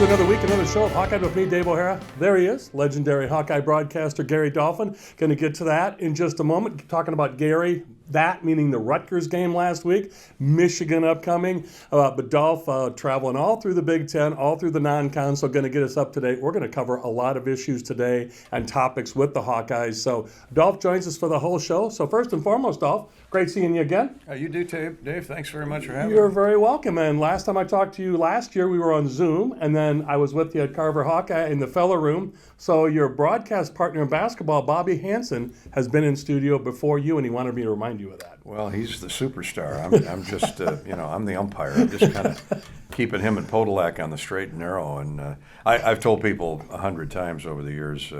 to another week, another show of Hawkeye with me, Dave O'Hara. There he is, legendary Hawkeye broadcaster Gary Dolphin. Going to get to that in just a moment. Talking about Gary, that meaning the Rutgers game last week, Michigan upcoming. But Dolph traveling all through the Big Ten, all through the non-con, so going to get us up to date. We're going to cover a lot of issues today and topics with the Hawkeyes. So Dolph joins us for the whole show. So first and foremost, Dolph, great seeing you again. You do, Dave. Thanks very much for having me. You're very welcome. And last time I talked to you last year, we were on Zoom, and then I was with you at Carver Hawkeye in the Feller Room. So your broadcast partner in basketball, Bobby Hansen, has been in studio before you, and he wanted me to remind you of that. Well, he's the superstar. I'm just, I'm the umpire. I'm just kind of keeping him and Podolak on the straight and narrow. And I've told people 100 times over the years,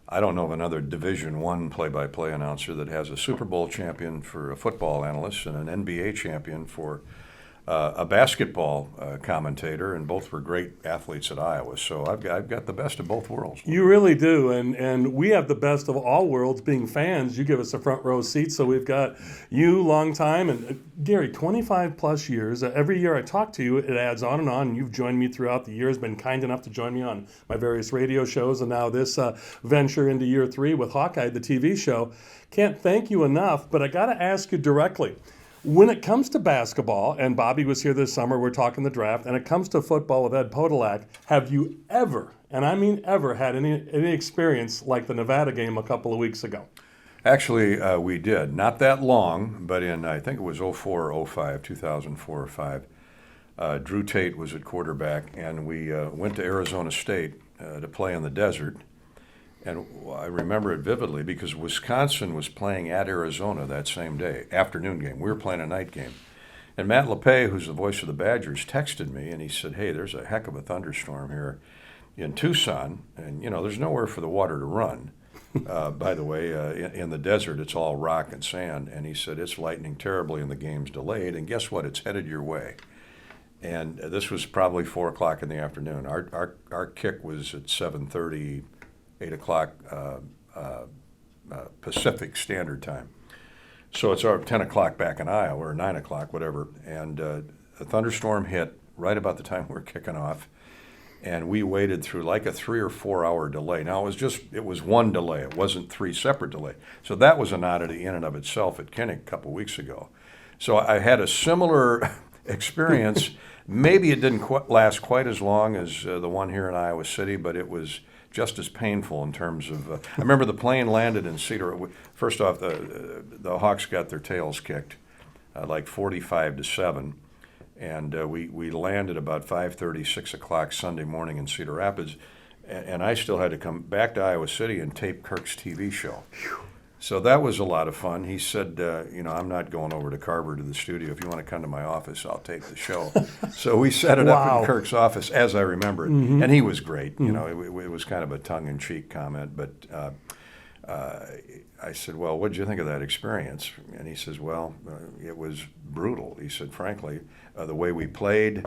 I don't know of another Division I play-by-play announcer that has a Super Bowl champion for a football analyst and an NBA champion for a basketball commentator, and both were great athletes at Iowa. So I've got the best of both worlds. You really do, and we have the best of all worlds being fans. You give us a front row seat, so we've got you, long time, and Gary, 25 plus years. Every year I talk to you, it adds on, and you've joined me throughout the years, been kind enough to join me on my various radio shows, and now this venture into year 3 with Hawkeye, the TV show. Can't thank you enough, but I got to ask you directly. When it comes to basketball, and Bobby was here this summer, we're talking the draft, and it comes to football with Ed Podolak, have you ever, and I mean ever, had any experience like the Nevada game a couple of weeks ago? Actually, we did. Not that long, but in, I think it was 04 or 05, 2004 or 05, Drew Tate was at quarterback, and we went to Arizona State to play in the desert. And I remember it vividly because Wisconsin was playing at Arizona that same day, afternoon game. We were playing a night game. And Matt LePay, who's the voice of the Badgers, texted me, and he said, hey, there's a heck of a thunderstorm here in Tucson, and, there's nowhere for the water to run. By the way, in the desert, it's all rock and sand. And he said, it's lightning terribly, and the game's delayed. And guess what? It's headed your way. And this was probably 4 o'clock in the afternoon. Our kick was at 7:30, 8 o'clock Pacific Standard Time. So it's our 10 o'clock back in Iowa, or 9 o'clock, whatever. And a thunderstorm hit right about the time we were kicking off. And we waited through like a 3 or 4 hour delay. Now, it was one delay. It wasn't 3 separate delays. So that was an oddity in and of itself at Kinnick a couple weeks ago. So I had a similar experience. Maybe it didn't last quite as long as the one here in Iowa City, but it was just as painful in terms of. I remember the plane landed in Cedar. First off, the Hawks got their tails kicked, like 45-7, and we landed about 5:30, 6 o'clock Sunday morning in Cedar Rapids, and I still had to come back to Iowa City and tape Kirk's TV show. So that was a lot of fun. He said, I'm not going over to Carver to the studio. If you want to come to my office, I'll tape the show. So we set it up in Kirk's office, as I remember it. Mm-hmm. And he was great. It was kind of a tongue-in-cheek comment. But I said, well, what did you think of that experience? And he says, well, it was brutal. He said, frankly, the way we played,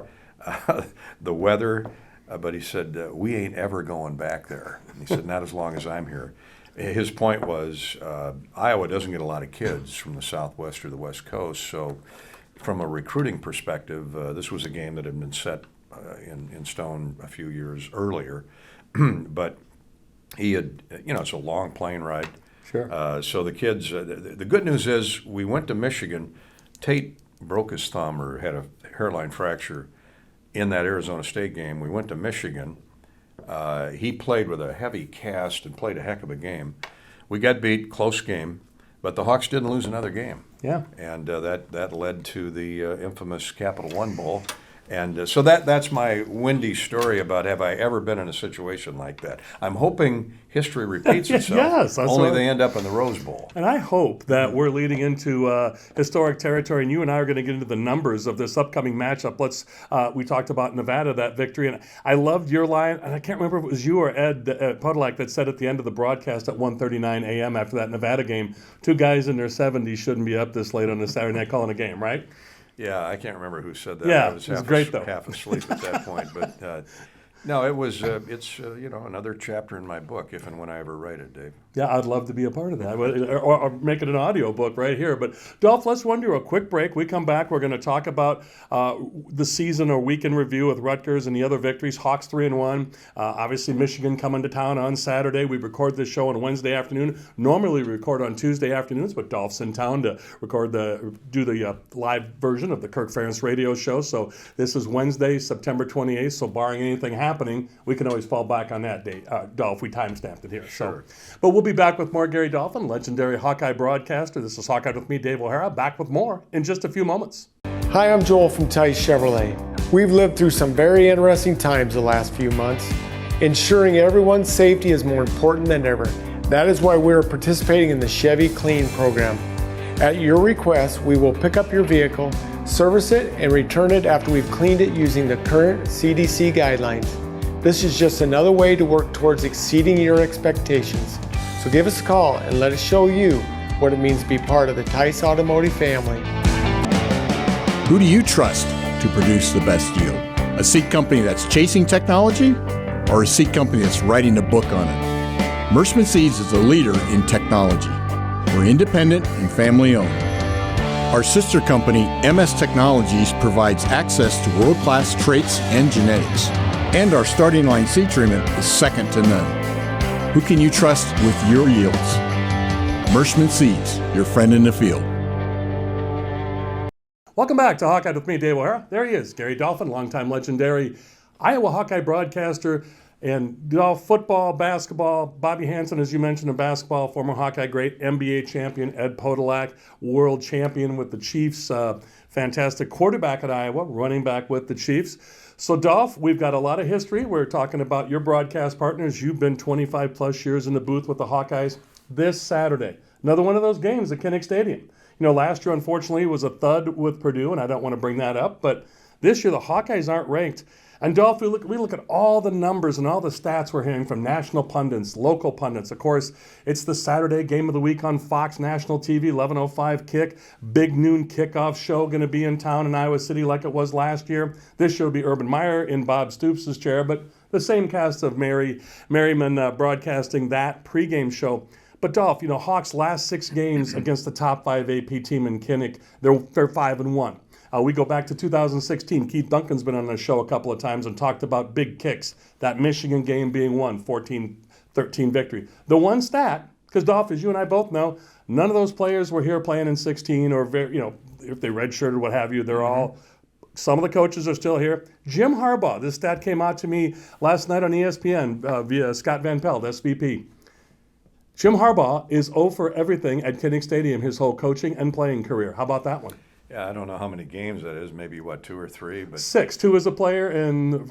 the weather. But he said, we ain't ever going back there. And he said, not as long as I'm here. His point was Iowa doesn't get a lot of kids from the Southwest or the West Coast, so from a recruiting perspective, this was a game that had been set in stone a few years earlier. But he had, it's a long plane ride. Sure. So the kids, the good news is we went to Michigan. Tate broke his thumb or had a hairline fracture in that Arizona State game. We went to Michigan. He played with a heavy cast and played a heck of a game. We got beat, close game, but the Hawks didn't lose another game. Yeah. And that led to the infamous Capital One Bowl. And so that's my windy story about have I ever been in a situation like that. I'm hoping history repeats itself. Yes, only they end up in the Rose Bowl. And I hope that we're leading into historic territory, and you and I are going to get into the numbers of this upcoming matchup. We talked about Nevada, that victory, and I loved your line, and I can't remember if it was you or Ed Podolak that said at the end of the broadcast at 1:39 a.m. after that Nevada game, 2 guys in their 70s shouldn't be up this late on a Saturday night calling a game, right? Yeah, I can't remember who said that. Yeah, I was half asleep at that point. But no, it was. It's another chapter in my book, if and when I ever write it, Dave. Yeah, I'd love to be a part of that, or make it an audio book right here. But Dolph, let's run to a quick break. We come back, we're going to talk about the season or week in review with Rutgers and the other victories. Hawks 3-1. Obviously, Michigan coming to town on Saturday. We record this show on Wednesday afternoon. Normally, we record on Tuesday afternoons, but Dolph's in town to do the live version of the Kirk Ferentz radio show. So this is Wednesday, September 28th. So barring anything happening, we can always fall back on that date. Dolph, we timestamped it here. Sure. But we'll be back with more Gary Dolphin, legendary Hawkeye broadcaster. This is Hawkeye with me, Dave O'Hara. Back with more in just a few moments. Hi, I'm Joel from Tice Chevrolet. We've lived through some very interesting times the last few months. Ensuring everyone's safety is more important than ever. That is why we're participating in the Chevy Clean program. At your request, we will pick up your vehicle, service it, and return it after we've cleaned it using the current CDC guidelines. This is just another way to work towards exceeding your expectations. So give us a call and let us show you what it means to be part of the Tice Automotive family. Who do you trust to produce the best yield? A seat company that's chasing technology or a seat company that's writing a book on it? Merschman Seeds is a leader in technology. We're independent and family owned. Our sister company, MS Technologies, provides access to world-class traits and genetics. And our starting line seed treatment is second to none. Who can you trust with your yields? Merschman Seeds, your friend in the field. Welcome back to Hawkeye with me, Dave O'Hara. There he is, Gary Dolphin, longtime legendary Iowa Hawkeye broadcaster, and Dolph, football, basketball. Bobby Hansen, as you mentioned, in basketball, former Hawkeye great, NBA champion. Ed Podolak, world champion with the Chiefs. Fantastic quarterback at Iowa, running back with the Chiefs. So, Dolph, we've got a lot of history. We're talking about your broadcast partners. You've been 25 plus years in the booth with the Hawkeyes. This Saturday, another one of those games at Kinnick Stadium. You know, last year, unfortunately, was a thud with Purdue, and I don't want to bring that up. But this year, the Hawkeyes aren't ranked. And, Dolph, we look at all the numbers and all the stats we're hearing from national pundits, local pundits. Of course, it's the Saturday game of the week on Fox National TV, 11:05 kick. Big noon kickoff show going to be in town in Iowa City like it was last year. This show will be Urban Meyer in Bob Stoops' chair, but the same cast of Merriman broadcasting that pregame show. But, Dolph, you know, Hawks' last 6 games against the top 5 AP team in Kinnick, they're 5-1. We go back to 2016. Keith Duncan's been on the show a couple of times and talked about big kicks. That Michigan game being won, 14-13 victory. The one stat, because Dolph, as you and I both know, none of those players were here playing in 16 or, if they redshirted, what have you, they're all, some of the coaches are still here. Jim Harbaugh, this stat came out to me last night on ESPN via Scott Van Pelt, SVP. Jim Harbaugh is 0 for everything at Kinnick Stadium his whole coaching and playing career. How about that one? Yeah, I don't know how many games that is. Maybe 2 or 3, but 6, 2 as a player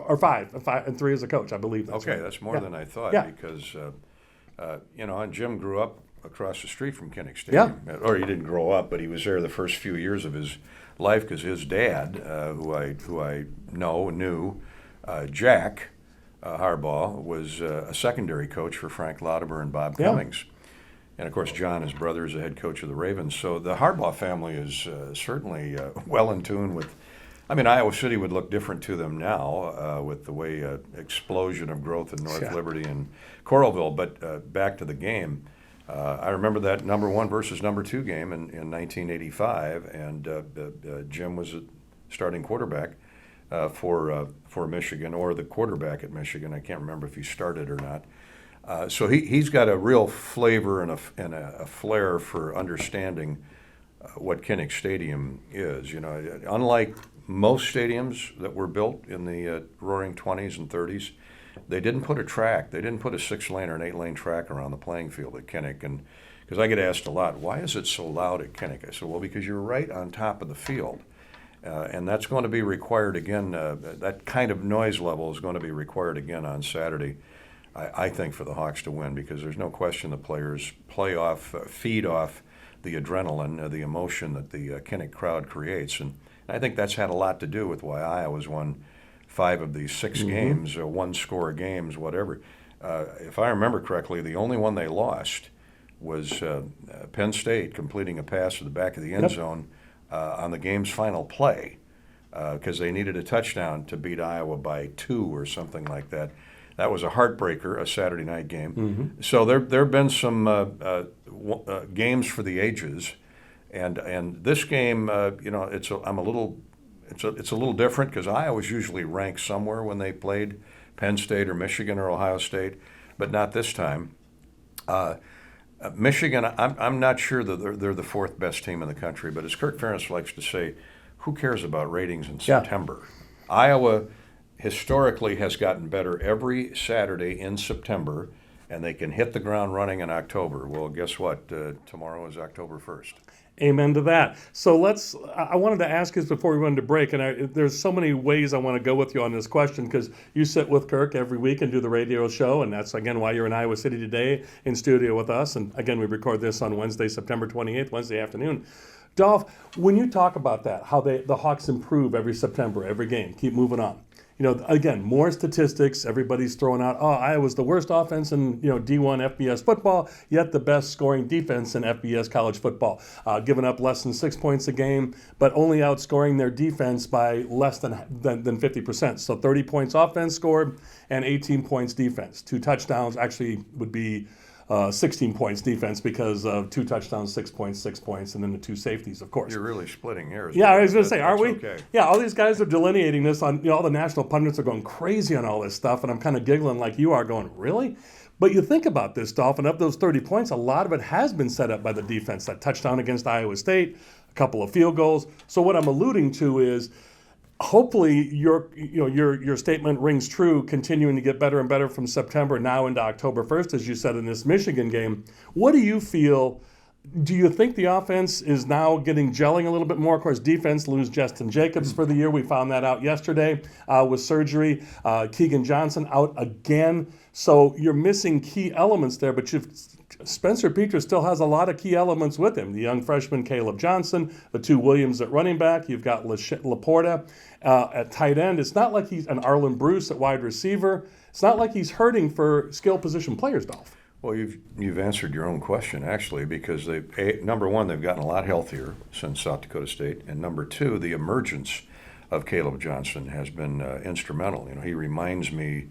or 5, and 3 as a coach. I believe that's okay. right. That's more than I thought because and Jim grew up across the street from Kinnick Stadium. Yeah. Or he didn't grow up, but he was there the first few years of his life because his dad, who I knew, Jack Harbaugh, was a secondary coach for Frank Lauterbur and Bob Cummings. And, of course, John, his brother, is the head coach of the Ravens. So the Harbaugh family is certainly well in tune with – I mean, Iowa City would look different to them now with the way explosion of growth in North Liberty and Coralville. But back to the game, I remember that number 1 versus number 2 game in 1985, and Jim was a starting quarterback for Michigan, or the quarterback at Michigan. I can't remember if he started or not. So he's got a real flavor and a flair for understanding what Kinnick Stadium is. You know, unlike most stadiums that were built in the roaring 20s and 30s, they didn't put a track. They didn't put a 6-lane or an 8-lane track around the playing field at Kinnick. And because I get asked a lot, why is it so loud at Kinnick? I said, well, because you're right on top of the field. And that's going to be required again. That kind of noise level is going to be required again on Saturday. I think for the Hawks to win, because there's no question the players feed off the adrenaline, the emotion that the Kinnick crowd creates. And I think that's had a lot to do with why Iowa's won 5 of these 6 games, 1-score games, whatever. If I remember correctly, the only one they lost was Penn State completing a pass to the back of the end zone on the game's final play because they needed a touchdown to beat Iowa by 2 or something like that. That was a heartbreaker, a Saturday night game. So there have been some games for the ages, and this game, it's a little different because Iowa's usually ranked somewhere when they played Penn State or Michigan or Ohio State, but not this time. Michigan, I'm not sure that they're the fourth best team in the country, but as Kirk Ferentz likes to say, who cares about ratings in September? Iowa historically has gotten better every Saturday in September, and they can hit the ground running in October. Well, guess what? Tomorrow is October 1st. Amen to that. So I wanted to ask this before we went to break, and there's so many ways I want to go with you on this question, because you sit with Kirk every week and do the radio show, and that's, again, why you're in Iowa City today in studio with us. And, again, we record this on Wednesday, September 28th, Wednesday afternoon. Dolph, when you talk about that, how the Hawks improve every September, every game, keep moving on. Again, more statistics. Everybody's throwing out, Iowa's the worst offense in D1 FBS football, yet the best scoring defense in FBS college football. Giving up less than 6 points a game, but only outscoring their defense by less than 50%. So 30 points offense scored and 18 points defense. 2 touchdowns actually would be 16 points defense because of 2 touchdowns, 6 points, and then the 2 safeties, of course. You're really splitting hairs. Yeah, I was going to say, are we? Okay. Yeah, all these guys are delineating this on, all the national pundits are going crazy on all this stuff, and I'm kind of giggling like you are, going, really? But you think about this, Dolphin, of those 30 points, a lot of it has been set up by the defense. That touchdown against Iowa State, a couple of field goals. So what I'm alluding to is, hopefully your statement rings true, continuing to get better and better from September now into October 1st, as you said in this Michigan game. What do you feel? Do you think the offense is now gelling a little bit more? Of course, defense lose Justin Jacobs for the year. We found that out yesterday with surgery. Keegan Johnson out again. So you're missing key elements there, but Spencer Petras still has a lot of key elements with him. The young freshman Caleb Johnson, the 2 Williams at running back. You've got Laporta at tight end. It's not like he's an Arlen Bruce at wide receiver. It's not like he's hurting for skill position players, Dolph. Well, you've answered your own question, actually, because number one, they've gotten a lot healthier since South Dakota State, and number two, the emergence of Caleb Johnson has been instrumental. He reminds me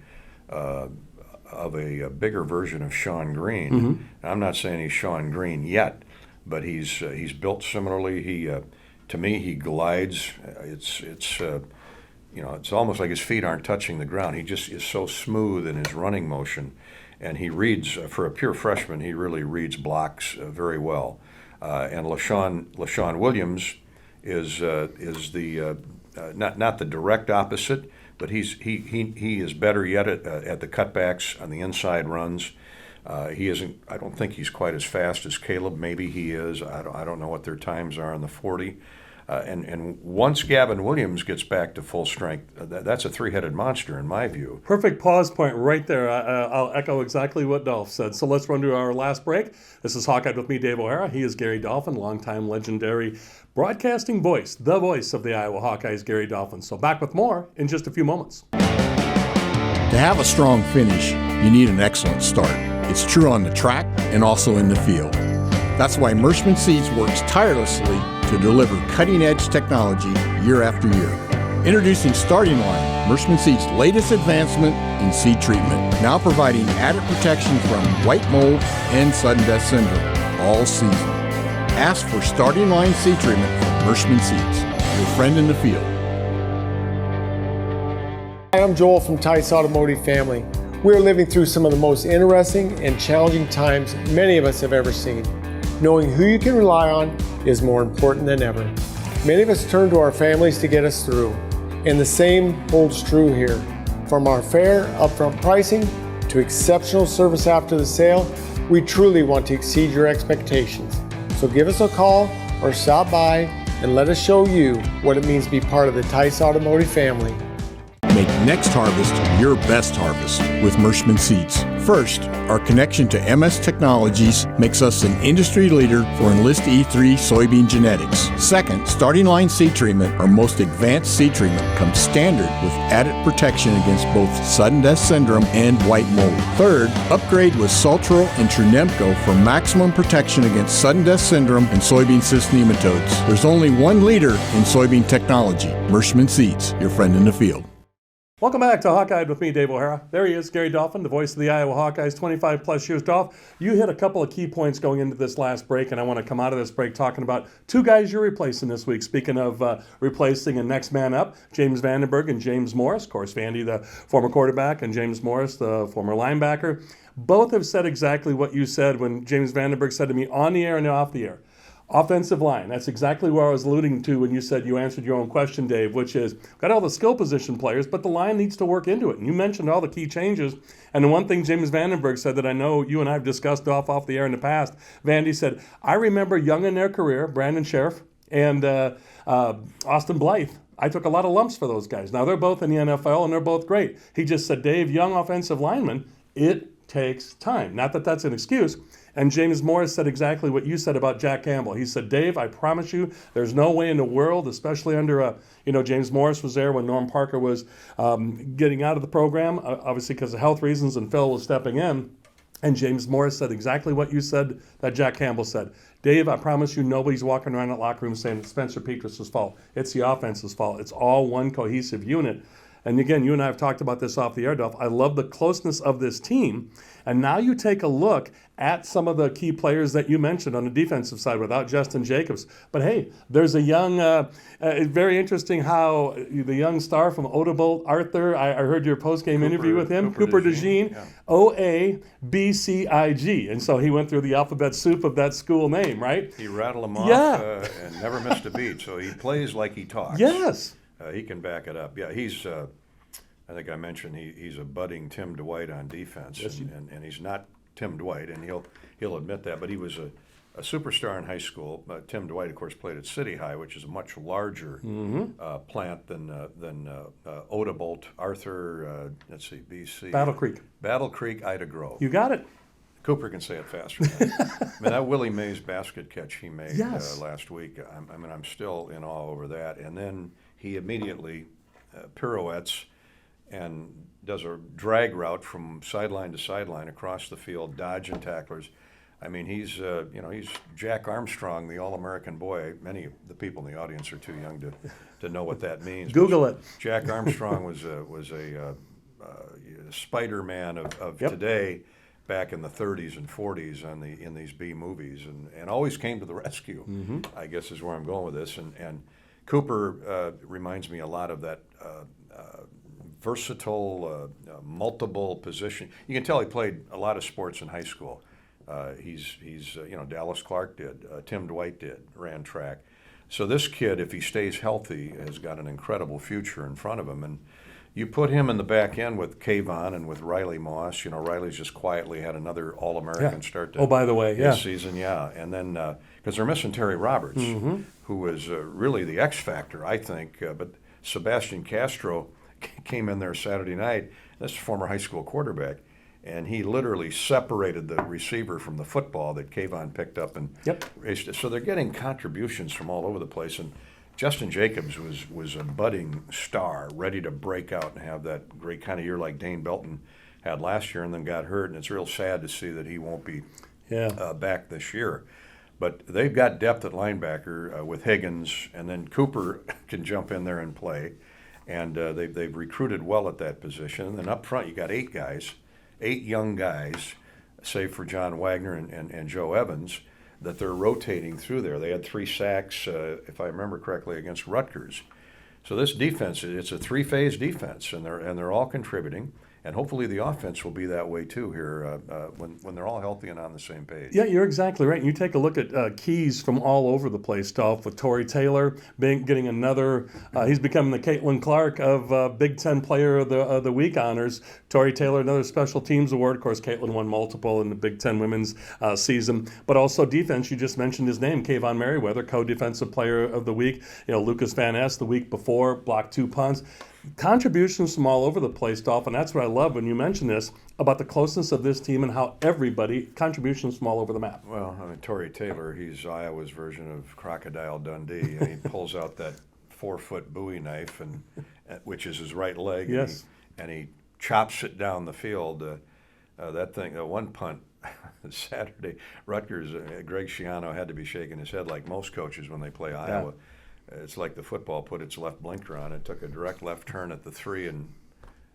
of a bigger version of Sean Green. Mm-hmm. I'm not saying he's Sean Green yet, but he's built similarly. To me, he glides. It's almost like his feet aren't touching the ground. He just is so smooth in his running motion. And he reads, for a pure freshman, he really reads blocks very well. And LaShawn Williams is the not the direct opposite, but he is better yet at the cutbacks on the inside runs. He isn't. I don't think he's quite as fast as Caleb. Maybe he is. I don't know what their times are on the 40. And once Gavin Williams gets back to full strength, that's a 3-headed monster in my view. Perfect pause point right there. I'll echo exactly what Dolph said. So let's run to our last break. This is Hawkeye with me, Dave O'Hara. He is Gary Dolphin, longtime legendary broadcasting voice, the voice of the Iowa Hawkeyes, Gary Dolphin. So back with more in just a few moments. To have a strong finish, you need an excellent start. It's true on the track and also in the field. That's why Merschman Seeds works tirelessly to deliver cutting-edge technology year after year. Introducing Starting Line, Merschman Seeds' latest advancement in seed treatment, now providing added protection from white mold and sudden death syndrome all season. Ask for Starting Line seed treatment from Merschman Seeds, your friend in the field. Hi, I'm Joel from Tice Automotive Family. We are living through some of the most interesting and challenging times many of us have ever seen. Knowing who you can rely on is more important than ever. Many of us turn to our families to get us through, and the same holds true here. From our fair, upfront pricing to exceptional service after the sale, we truly want to exceed your expectations. So give us a call or stop by and let us show you what it means to be part of the Tice Automotive family. Make next harvest your best harvest with Merschman Seeds. First, our connection to MS Technologies makes us an industry leader for Enlist E3 soybean genetics. Second, Starting Line seed treatment, our most advanced seed treatment, comes standard with added protection against both sudden death syndrome and white mold. Third, upgrade with Saltro and Trunemco for maximum protection against sudden death syndrome and soybean cyst nematodes. There's only one leader in soybean technology, Merschman Seeds, your friend in the field. Welcome back to Hawkeye with me, Dave O'Hara. There he is, Gary Dolphin, the voice of the Iowa Hawkeyes, 25 plus years. Dolph, you hit a couple of key points going into this last break, and I want to come out of this break talking about two guys you're replacing this week. Speaking of replacing and next man up, James Vandenberg and James Morris. Of course, Vandy, the former quarterback, and James Morris, the former linebacker. Both have said exactly what you said when James Vandenberg said to me on the air and off the air. Offensive line. That's exactly where I was alluding to when you said you answered your own question, Dave, which is got all the skill position players, but the line needs to work into it. And you mentioned all the key changes. And the one thing James Vandenberg said that I know you and I have discussed off the air in the past, Vandy said, I remember young in their career, Brandon Sheriff and Austin Blythe. I took a lot of lumps for those guys. Now, they're both in the NFL, and they're both great. He just said, Dave, young offensive linemen, it takes time. Not that that's an excuse. And James Morris said exactly what you said about Jack Campbell. He said, Dave, I promise you, there's no way in the world, especially under, James Morris was there when Norm Parker was getting out of the program, obviously because of health reasons, and Phil was stepping in. And James Morris said exactly what you said that Jack Campbell said. Dave, I promise you, nobody's walking around that locker room saying it's Spencer Petras' fault. It's the offense's fault. It's all one cohesive unit. And again, you and I have talked about this off the air, Dolph. I love the closeness of this team. And now you take a look at some of the key players that you mentioned on the defensive side without Justin Jacobs. But hey, there's a young, very interesting how the young star from Odebolt, Arthur, I heard your post-game interview with him, Cooper DeJean, yeah. O-A-B-C-I-G. And so he went through the alphabet soup of that school name, right? He rattled them off and never missed a beat. So he plays like he talks. Yes. He can back it up. Yeah, he's, I think I mentioned he's a budding Tim Dwight on defense. Yes, and he's not Tim Dwight, and he'll admit that, but he was a superstar in high school. Tim Dwight, of course, played at City High, which is a much larger plant than Odebolt, Arthur, BC. Battle Creek, Ida Grove. You got it. Cooper can say it faster. I mean, that Willie Mays basket catch he made last week, I'm still in awe over that. And then he immediately pirouettes and does a drag route from sideline to sideline across the field, dodging tacklers. I mean, he's Jack Armstrong, the All-American boy. Many of the people in the audience are too young to know what that means. Google it. Jack Armstrong was a Spider-Man of today, back in the 30s and 40s in these B movies, and always came to the rescue. I guess is where I'm going with this. And Cooper reminds me a lot of that versatile, multiple position. You can tell he played a lot of sports in high school. He's Dallas Clark did, Tim Dwight did, ran track. So this kid, if he stays healthy, has got an incredible future in front of him. And you put him in the back end with Kayvon and with Riley Moss. Riley's just quietly had another All-American start to by the way, this season, and then because they're missing Terry Roberts, who was really the X factor, I think. But Sebastian Castro came in there Saturday night. That's a former high school quarterback, and he literally separated the receiver from the football that Kayvon picked up and raced it. So they're getting contributions from all over the place. And Justin Jacobs was a budding star, ready to break out and have that great kind of year like Dane Belton had last year, and then got hurt. And it's real sad to see that he won't be back this year. But they've got depth at linebacker with Higgins, and then Cooper can jump in there and play. And they've recruited well at that position. And then up front, you got 8 young guys, save for John Wagner and Joe Evans, that they're rotating through there. They had 3 sacks, if I remember correctly, against Rutgers. So this defense, it's a 3-phase defense, and they're all contributing. And hopefully the offense will be that way too here when they're all healthy and on the same page. Yeah, you're exactly right. And you take a look at keys from all over the place, Dolph, with Torrey Taylor getting another. He's becoming the Caitlin Clark of Big Ten Player of the Week honors. Torrey Taylor, another special teams award. Of course, Caitlin won multiple in the Big Ten women's season. But also defense, you just mentioned his name, Kayvon Merriweather, co-defensive player of the week. Lucas Van Ness the week before, blocked 2 punts. Contributions from all over the place, Dolph, and that's what I love when you mention this about the closeness of this team and how contributions from all over the map. Well, Torrey Taylor, he's Iowa's version of Crocodile Dundee, and he pulls out that 4-foot Bowie knife, and which is his right leg, and he chops it down the field. That thing, one punt Saturday, Rutgers, Greg Schiano had to be shaking his head like most coaches when they play Iowa. It's like the football put its left blinker on. It took a direct left turn at the 3 and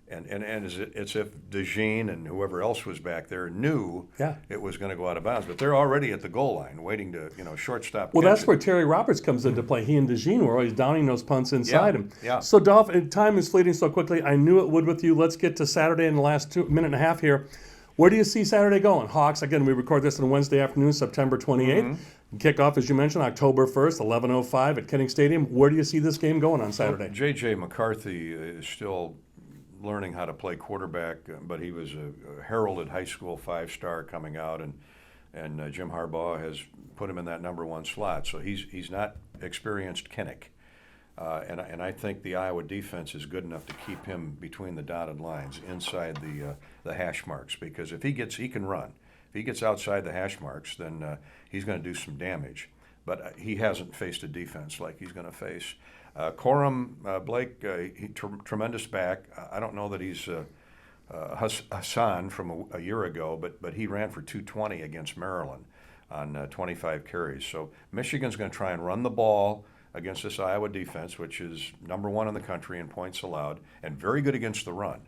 And it's if DeJean and whoever else was back there knew it was going to go out of bounds. But they're already at the goal line waiting to, shortstop. Well, that's where Terry Roberts comes into play. He and DeJean were always downing those punts inside him. Yeah. So, Dolph, time is fleeting so quickly. I knew it would with you. Let's get to Saturday in the last minute and a half here. Where do you see Saturday going? Hawks, again, we record this on Wednesday afternoon, September 28th. Kickoff, as you mentioned, October 1st, 11:05 at Kenning Stadium. Where do you see this game going on Saturday? J.J. McCarthy is still learning how to play quarterback, but he was a heralded high school 5-star coming out, and Jim Harbaugh has put him in that number 1 slot. So he's not experienced Kinnick. And I think the Iowa defense is good enough to keep him between the dotted lines, inside the hash marks, because if he can run. If he gets outside the hash marks, then he's going to do some damage. But he hasn't faced a defense like he's going to face. Corum Blake, tremendous back. I don't know that he's Hassan from a year ago, but he ran for 220 against Maryland on 25 carries. So Michigan's going to try and run the ball against this Iowa defense, which is number 1 in the country in points allowed and very good against the run.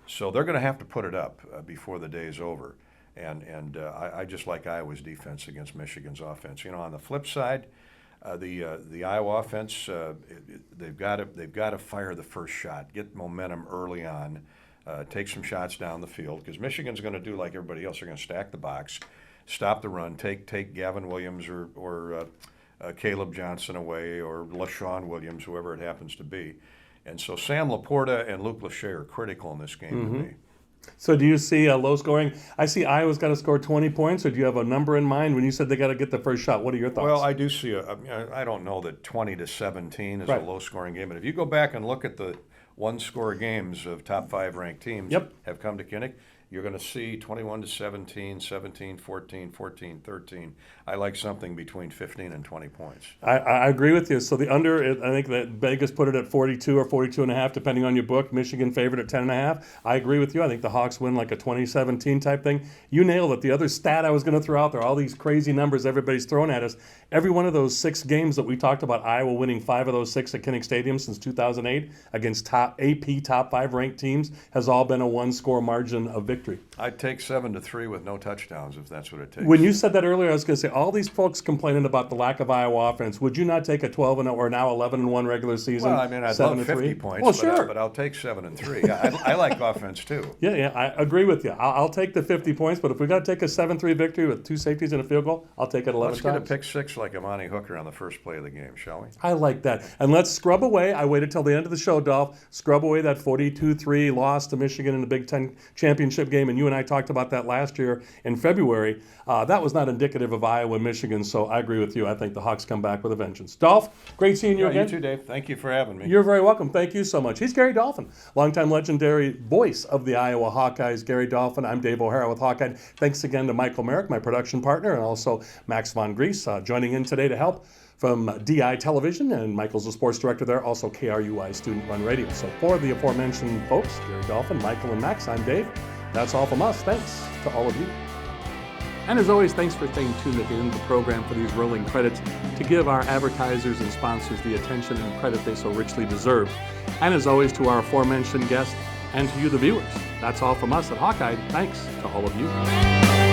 So they're going to have to put it up before the day is over. And I just like Iowa's defense against Michigan's offense. On the flip side, the Iowa offense, they've got to fire the first shot, get momentum early on, take some shots down the field, because Michigan's going to do like everybody else. They're going to stack the box, stop the run, take Gavin Williams or Caleb Johnson away, or LaShawn Williams, whoever it happens to be. And so Sam Laporta and Luke Lachey are critical in this game to me. So do you see a low scoring? I see Iowa's got to score 20 points, or do you have a number in mind when you said they got to get the first shot? What are your thoughts? Well, I do see I don't know that 20-17 is a low scoring game, but if you go back and look at the one-score games of top 5 ranked teams have come to Kinnick, you're going to see 21-17, 17-14, 14-13. I like something between 15 and 20 points. I agree with you. So the under, I think that Vegas put it at 42 or 42.5, depending on your book. Michigan favored at 10.5. I agree with you. I think the Hawks win like a 2017 type thing. You nailed it. The other stat I was going to throw out there, all these crazy numbers everybody's throwing at us. Every one of those 6 games that we talked about, Iowa winning 5 of those 6 at Kinnick Stadium since 2008 against AP top 5 ranked teams, has all been a one-score margin of victory. I'd take 7-3 with no touchdowns if that's what it takes. When you said that earlier, I was going to say, all these folks complaining about the lack of Iowa offense, would you not take a 12-0 or now 11-1 regular season? Well, I mean, I'd love 50 points, well, sure. but I'll take 7-3. I like offense too. Yeah, I agree with you. I'll take the 50 points, but if we got to take a 7-3 victory with 2 safeties and a field goal, I'll take it 11 times. Let's get a pick 6 like Amani Hooker on the first play of the game, shall we? I like that. And let's scrub away. I waited till the end of the show, Dolph. Scrub away that 42-3 loss to Michigan in the Big Ten championship game, and you and I talked about that last year in February. That was not indicative of Iowa and Michigan, so I agree with you. I think the Hawks come back with a vengeance. Dolph, great seeing you again. You too, Dave. Thank you for having me. You're very welcome. Thank you so much. He's Gary Dolphin, longtime legendary voice of the Iowa Hawkeyes. Gary Dolphin. I'm Dave O'Hara with Hawkeye. Thanks again to Michael Merrick, my production partner, and also Max Von Gries joining in today to help from DI Television, and Michael's the sports director there, also KRUI Student Run Radio. So for the aforementioned folks, Gary Dolphin, Michael, and Max, I'm Dave. That's all from us. Thanks to all of you. And as always, thanks for staying tuned at the end of the program for these rolling credits to give our advertisers and sponsors the attention and credit they so richly deserve. And as always, to our aforementioned guests and to you, the viewers. That's all from us at Hawkeye. Thanks to all of you.